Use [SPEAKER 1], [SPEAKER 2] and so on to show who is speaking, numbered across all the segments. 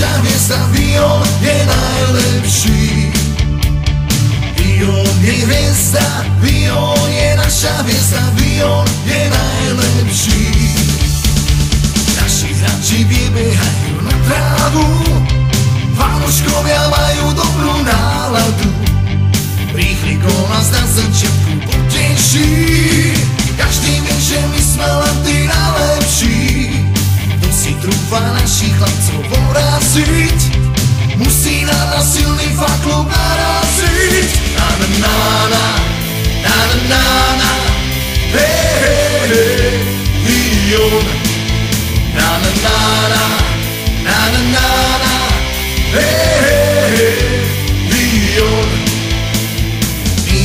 [SPEAKER 1] naša hviezda, Vion je najlepší. Vion je hviezda, Vion je naša hviezda, Vion je najlepší. Naši hráči vybiehajú na trávu, fanúškovia majú dobrú náladu. Rýchly gól nás na začiatku poteší, každý vie, že my sme len tí najlepší. Kto si trúfa našich chlapcov poraziť, musí na nás silný faklub naraziť. Na na na na, na na na na, hej hej hej, Vion. Na na na na, na na na na, hej hej hej, Vion. My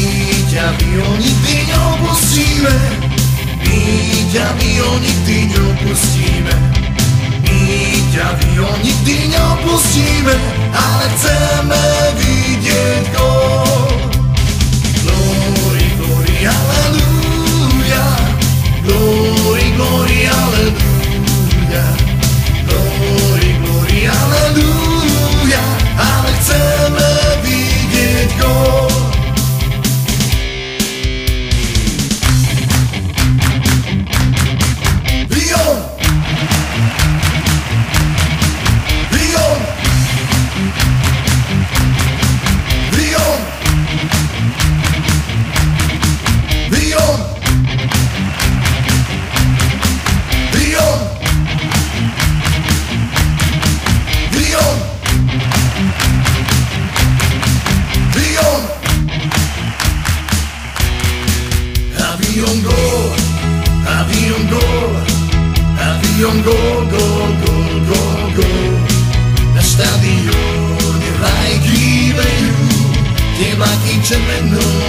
[SPEAKER 1] ťa, Vion, nikdy neopustíme, my ťa, Vion, nikdy neopustíme. My ťa, Vion, nikdy neopustíme, ale chceme vidieť gól. Glory, glory, halleluja, glory, glory, halleluja, glory, glory, halleluja, ale chceme vidieť gól. Vion! Vion! Vion! Vion! Vion! Vion! Vion! Avion gól! Avion gól! Avion gól, gól, gól, gól, gól. Na štadióne vlajky vejú, teblaky červenou